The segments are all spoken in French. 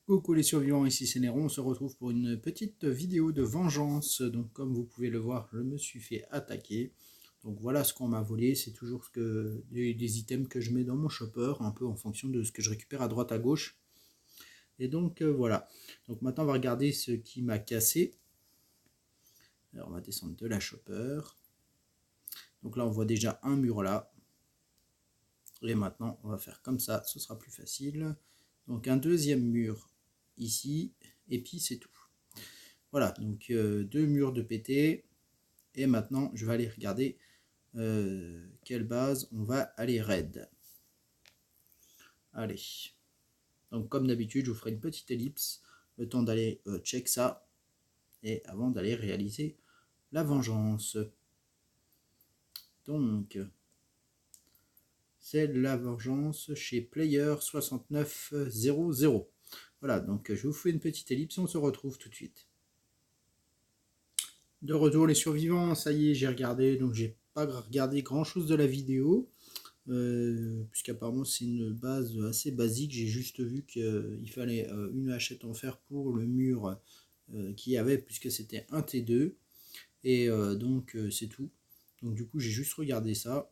Coucou les survivants, ici c'est Néron, on se retrouve pour une petite vidéo de vengeance. Donc comme vous pouvez le voir, je me suis fait attaquer. Donc voilà ce qu'on m'a volé, c'est toujours des items que je mets dans mon shopper, un peu en fonction de ce que je récupère à droite à gauche. Et donc voilà, donc maintenant on va regarder ce qui m'a cassé. Alors on va descendre de la shopper. Donc là on voit déjà un mur là. Et maintenant on va faire comme ça, ce sera plus facile. Donc un deuxième mur ici, et puis c'est tout. Voilà, donc deux murs de pété. Et maintenant, je vais aller regarder quelle base on va aller raid. Allez. Donc comme d'habitude, je vous ferai une petite ellipse, le temps d'aller check ça, et avant d'aller réaliser la vengeance. Donc, c'est la vengeance chez Player6900. Voilà, donc je vous fais une petite ellipse, on se retrouve tout de suite. De retour les survivants, ça y est, j'ai regardé, donc j'ai pas regardé grand chose de la vidéo, puisqu'apparemment c'est une base assez basique. J'ai juste vu qu'il fallait une hachette en fer pour le mur qu'il y avait, puisque c'était un T2, et donc c'est tout. Donc du coup j'ai juste regardé ça,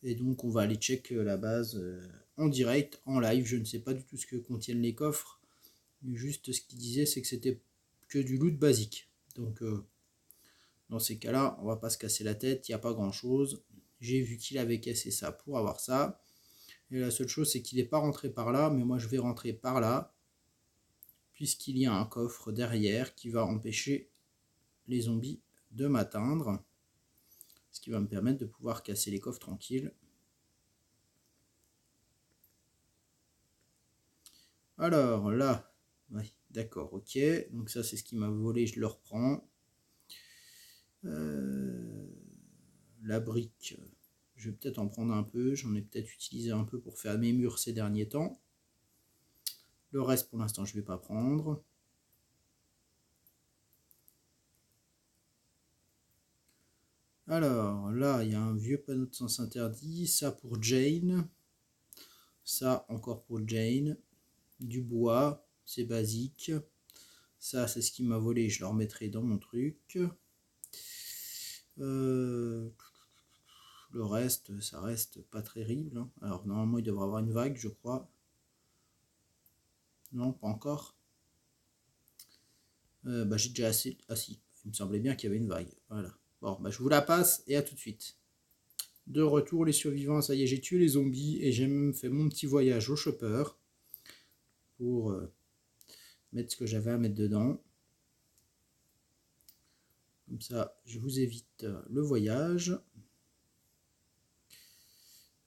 et donc on va aller check la base en direct, en live. Je ne sais pas du tout ce que contiennent les coffres, juste ce qu'il disait c'est que c'était que du loot basique. Donc dans ces cas-là, on va pas se casser la tête, il n'y a pas grand-chose. J'ai vu qu'il avait cassé ça pour avoir ça. Et la seule chose, c'est qu'il n'est pas rentré par là, mais moi je vais rentrer par là, puisqu'il y a un coffre derrière qui va empêcher les zombies de m'atteindre. Ce qui va me permettre de pouvoir casser les coffres tranquilles. Alors là, oui, d'accord, ok. Donc ça, c'est ce qui m'a volé, je le reprends. La brique, je vais peut-être en prendre un peu. J'en ai peut-être utilisé un peu pour faire mes murs ces derniers temps. Le reste, pour l'instant, je ne vais pas prendre. Alors, là, il y a un vieux panneau de sens interdit. Ça pour Jane. Ça, encore pour Jane. Du bois, c'est basique. Ça, c'est ce qui m'a volé. Je le remettrai dans mon truc. Le reste, ça reste pas terrible. Hein. Alors, normalement, il devrait y avoir une vague, je crois. Non, pas encore. J'ai déjà assez... Ah si, il me semblait bien qu'il y avait une vague. Voilà. Bon, je vous la passe et à tout de suite. De retour les survivants, ça y est, j'ai tué les zombies et j'ai même fait mon petit voyage au shopper pour mettre ce que j'avais à mettre dedans. Comme ça, je vous évite le voyage.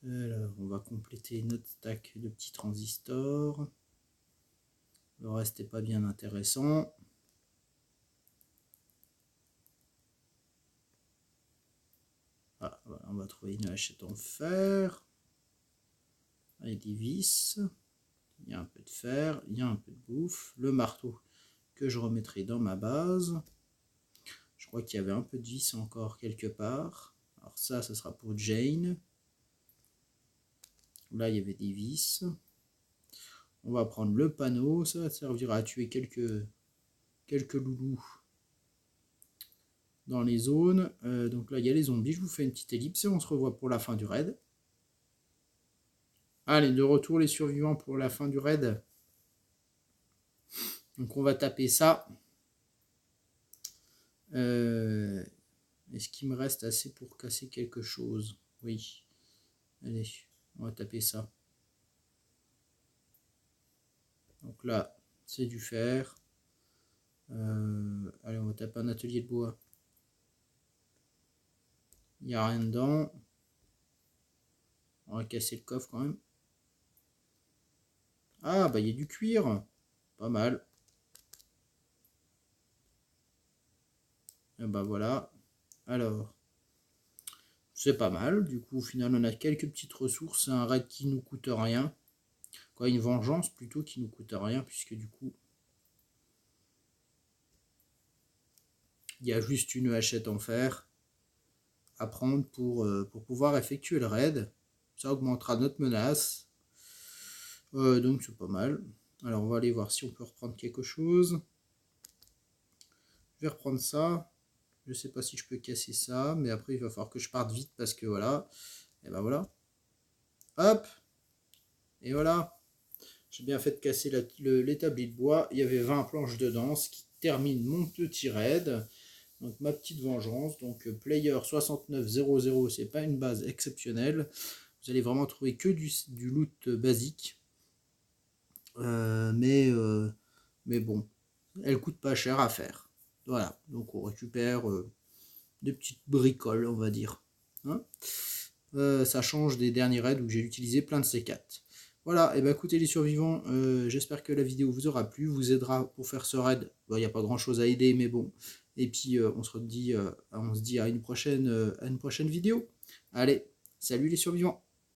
Alors, on va compléter notre stack de petits transistors. Le reste n'est pas bien intéressant. Ah, voilà, on va trouver une hachette en fer. Avec des vis. Il y a un peu de fer, il y a un peu de bouffe. Le marteau que je remettrai dans ma base. Je crois qu'il y avait un peu de vis encore quelque part. Alors ça, ce sera pour Jane. Là, il y avait des vis. On va prendre le panneau. Ça va servir à tuer quelques loulous dans les zones. Donc là, il y a les zombies. Je vous fais une petite ellipse et on se revoit pour la fin du raid. Allez, de retour les survivants pour la fin du raid. Donc on va taper ça. Est-ce qu'il me reste assez pour casser quelque chose? Oui. Allez, on va taper ça. Donc là, c'est du fer. Allez, on va taper un atelier de bois. Il n'y a rien dedans. On va casser le coffre quand même. Ah, il y a du cuir. Pas mal. Et voilà. Alors, c'est pas mal. Du coup, au final, on a quelques petites ressources. C'est un raid qui nous coûte rien. quoi, une vengeance plutôt qui nous coûte rien, puisque du coup, il y a juste une hachette en fer à prendre pour pouvoir effectuer le raid. Ça augmentera notre menace. Donc c'est pas mal. Alors on va aller voir si on peut reprendre quelque chose. Je vais reprendre ça. Je sais pas si je peux casser ça, mais après il va falloir que je parte vite parce que voilà. Et ben voilà. Hop. Et voilà. J'ai bien fait de casser l'établi de bois. Il y avait 20 planches dedans, ce qui termine mon petit raid. Donc ma petite vengeance. Donc player 6900, c'est pas une base exceptionnelle. Vous allez vraiment trouver que du loot basique. Mais bon, elle coûte pas cher à faire. Voilà, donc on récupère des petites bricoles, on va dire. Hein, ça change des derniers raids où j'ai utilisé plein de C4. Voilà, et ben écoutez les survivants, j'espère que la vidéo vous aura plu, vous aidera pour faire ce raid. Bon, il n'y a pas grand chose à aider, mais bon. Et puis on se dit à une prochaine vidéo. Allez, salut les survivants.